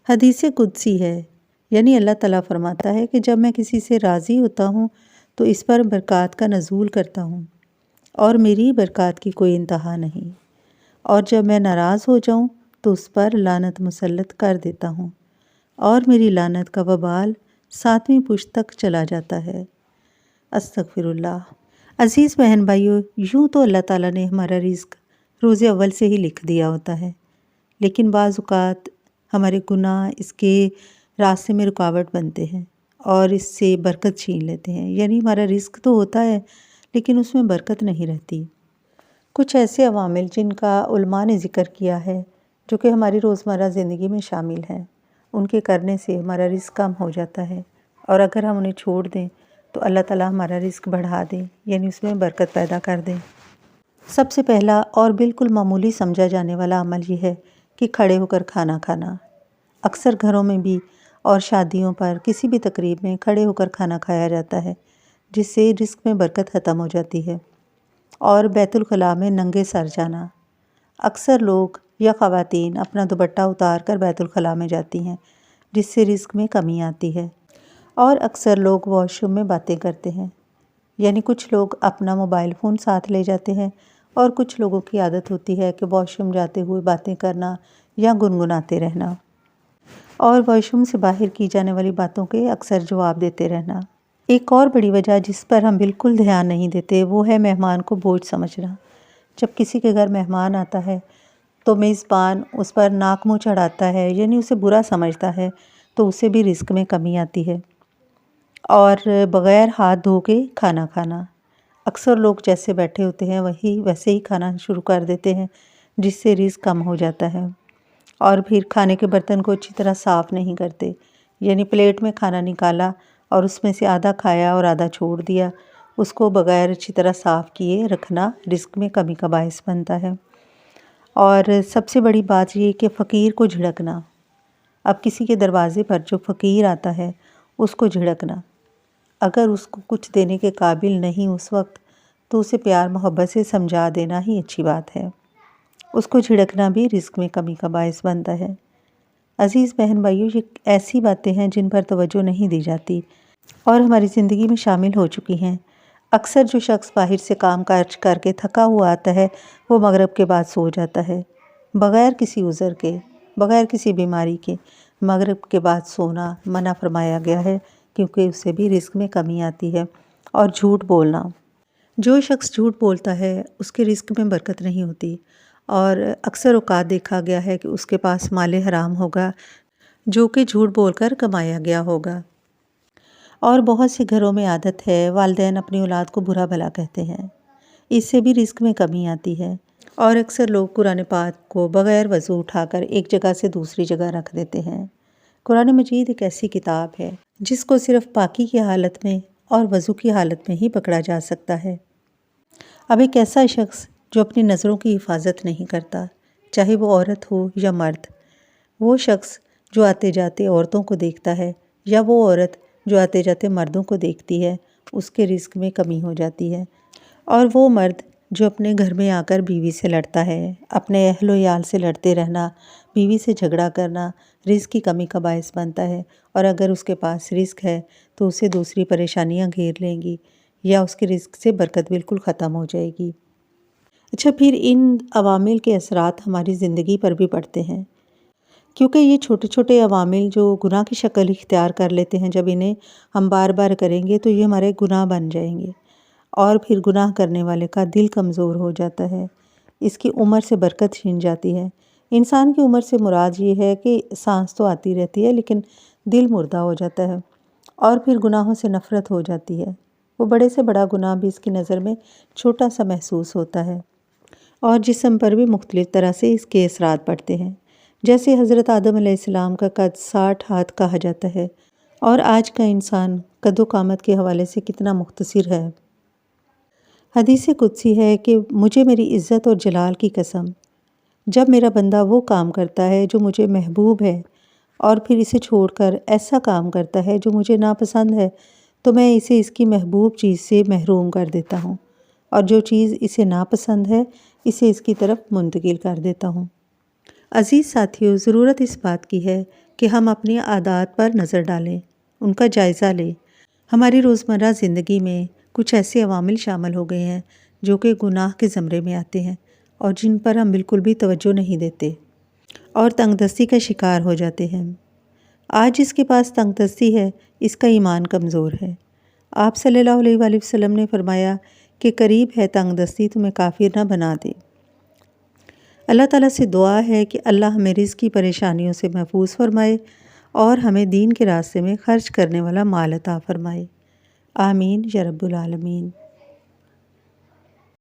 حدیث قدسی ہے، یعنی اللہ تعالیٰ فرماتا ہے کہ جب میں کسی سے راضی ہوتا ہوں تو اس پر برکات کا نزول کرتا ہوں اور میری برکات کی کوئی انتہا نہیں، اور جب میں ناراض ہو جاؤں تو اس پر لعنت مسلط کر دیتا ہوں اور میری لعنت کا وبال 7ویں پشت تک چلا جاتا ہے۔ استغفر اللہ۔ عزیز بہن بھائیو، یوں تو اللہ تعالیٰ نے ہمارا رزق روز اول سے ہی لکھ دیا ہوتا ہے، لیکن بعض اوقات ہمارے گناہ اس کے راستے میں رکاوٹ بنتے ہیں اور اس سے برکت چھین لیتے ہیں، یعنی ہمارا رزق تو ہوتا ہے لیکن اس میں برکت نہیں رہتی۔ کچھ ایسے عوامل جن کا علماء نے ذکر کیا ہے جو کہ ہماری روزمرہ زندگی میں شامل ہیں، ان کے کرنے سے ہمارا رزق کم ہو جاتا ہے، اور اگر ہم انہیں چھوڑ دیں تو اللہ تعالیٰ ہمارا رزق بڑھا دیں، یعنی اس میں برکت پیدا کر دیں۔ سب سے پہلا اور بالکل معمولی سمجھا جانے والا عمل یہ ہے کہ کھڑے ہو کر کھانا کھانا۔ اکثر گھروں میں بھی اور شادیوں پر کسی بھی تقریب میں کھڑے ہو کر کھانا کھایا جاتا ہے، جس سے رزق میں برکت ختم ہو جاتی ہے۔ اور بیت الخلاء میں ننگے سر جانا۔ اکثر لوگ یا خواتین اپنا دوپٹہ اتار کر بیت الخلاء میں جاتی ہیں، جس سے رزق میں کمی آتی ہے۔ اور اکثر لوگ واش روم میں باتیں کرتے ہیں، یعنی کچھ لوگ اپنا موبائل فون ساتھ لے جاتے ہیں اور کچھ لوگوں کی عادت ہوتی ہے کہ واش روم جاتے ہوئے باتیں کرنا یا گنگناتے رہنا، اور واش روم سے باہر کی جانے والی باتوں کے اکثر جواب دیتے رہنا۔ ایک اور بڑی وجہ جس پر ہم بالکل دھیان نہیں دیتے وہ ہے مہمان کو بوجھ سمجھنا۔ جب کسی کے گھر مہمان آتا ہے تو میزبان اس پر ناک منہ چڑھاتا ہے، یعنی اسے برا سمجھتا ہے، تو اسے بھی رزق میں کمی آتی ہے۔ اور بغیر ہاتھ دھو کے کھانا کھانا۔ اکثر لوگ جیسے بیٹھے ہوتے ہیں ویسے ہی کھانا شروع کر دیتے ہیں، جس سے رزق کم ہو جاتا ہے۔ اور پھر کھانے کے برتن کو اچھی طرح صاف نہیں کرتے، یعنی پلیٹ میں کھانا نکالا اور اس میں سے آدھا کھایا اور آدھا چھوڑ دیا، اس کو بغیر اچھی طرح صاف کیے رکھنا رزق میں کمی کا باعث بنتا ہے۔ اور سب سے بڑی بات یہ کہ فقیر کو جھڑکنا۔ اب کسی کے دروازے پر جو فقیر آتا ہے اس کو جھڑکنا، اگر اس کو کچھ دینے کے قابل نہیں اس وقت تو اسے پیار محبت سے سمجھا دینا ہی اچھی بات ہے۔ اس کو جھڑکنا بھی رزق میں کمی کا باعث بنتا ہے۔ عزیز بہن بھائیو، یہ ایسی باتیں ہیں جن پر توجہ نہیں دی جاتی اور ہماری زندگی میں شامل ہو چکی ہیں۔ اکثر جو شخص باہر سے کام کاج کر کے تھکا ہوا آتا ہے وہ مغرب کے بعد سو جاتا ہے، بغیر کسی عذر کے، بغیر کسی بیماری کے۔ مغرب کے بعد سونا منع فرمایا گیا ہے کیونکہ اس سے بھی رزق میں کمی آتی ہے۔ اور جھوٹ بولنا، جو شخص جھوٹ بولتا ہے اس کے رزق میں برکت نہیں ہوتی، اور اکثر اوقات دیکھا گیا ہے کہ اس کے پاس مال حرام ہوگا جو کہ جھوٹ بول کر کمایا گیا ہوگا۔ اور بہت سے گھروں میں عادت ہے والدین اپنی اولاد کو برا بھلا کہتے ہیں، اس سے بھی رزق میں کمی آتی ہے۔ اور اکثر لوگ قرآن پاک کو بغیر وضو اٹھا کر ایک جگہ سے دوسری جگہ رکھ دیتے ہیں۔ قرآن مجید ایک ایسی کتاب ہے جس کو صرف پاکی کی حالت میں اور وضو کی حالت میں ہی پکڑا جا سکتا ہے۔ اب ایک ایسا شخص جو اپنی نظروں کی حفاظت نہیں کرتا، چاہے وہ عورت ہو یا مرد، وہ شخص جو آتے جاتے عورتوں کو دیکھتا ہے یا وہ عورت جو آتے جاتے مردوں کو دیکھتی ہے، اس کے رزق میں کمی ہو جاتی ہے۔ اور وہ مرد جو اپنے گھر میں آ کر بیوی سے لڑتا ہے، اپنے اہل و عیال سے لڑتے رہنا، بیوی سے جھگڑا کرنا رزق کی کمی کا باعث بنتا ہے، اور اگر اس کے پاس رزق ہے تو اسے دوسری پریشانیاں گھیر لیں گی یا اس کے رزق سے برکت بالکل ختم ہو جائے گی۔ اچھا، پھر ان عوامل کے اثرات ہماری زندگی پر بھی پڑتے ہیں، کیونکہ یہ چھوٹے چھوٹے عوامل جو گناہ کی شکل اختیار کر لیتے ہیں، جب انہیں ہم بار بار کریں گے تو یہ ہمارے گناہ بن جائیں گے، اور پھر گناہ کرنے والے کا دل کمزور ہو جاتا ہے، اس کی عمر سے برکت چھن جاتی ہے۔ انسان کی عمر سے مراد یہ ہے کہ سانس تو آتی رہتی ہے لیکن دل مردہ ہو جاتا ہے، اور پھر گناہوں سے نفرت ہو جاتی ہے۔ وہ بڑے سے بڑا گناہ بھی اس کی نظر میں چھوٹا سا محسوس ہوتا ہے، اور جسم پر بھی مختلف طرح سے اس کے اثرات پڑتے ہیں۔ جیسے حضرت آدم علیہ السلام کا قد 60 ہاتھ کہا جاتا ہے، اور آج کا انسان قد و قامت کے حوالے سے کتنا مختصر ہے۔ حدیث قدسی ہے کہ مجھے میری عزت اور جلال کی قسم، جب میرا بندہ وہ کام کرتا ہے جو مجھے محبوب ہے اور پھر اسے چھوڑ کر ایسا کام کرتا ہے جو مجھے ناپسند ہے، تو میں اسے اس کی محبوب چیز سے محروم کر دیتا ہوں، اور جو چیز اسے ناپسند ہے اسے اس کی طرف منتقل کر دیتا ہوں۔ عزیز ساتھیو، ضرورت اس بات کی ہے کہ ہم اپنی عادات پر نظر ڈالیں، ان کا جائزہ لیں۔ ہماری روزمرہ زندگی میں کچھ ایسے عوامل شامل ہو گئے ہیں جو کہ گناہ کے زمرے میں آتے ہیں اور جن پر ہم بالکل بھی توجہ نہیں دیتے اور تنگ دستی کا شکار ہو جاتے ہیں۔ آج جس کے پاس تنگ دستی ہے اس کا ایمان کمزور ہے۔ آپ صلی اللہ علیہ وآلہ وسلم نے فرمایا کہ قریب ہے تنگ دستی تمہیں کافر نہ بنا دے۔ اللہ تعالیٰ سے دعا ہے کہ اللہ ہمیں رزق کی پریشانیوں سے محفوظ فرمائے اور ہمیں دین کے راستے میں خرچ کرنے والا مال عطا فرمائے۔ آمین یا رب العالمین۔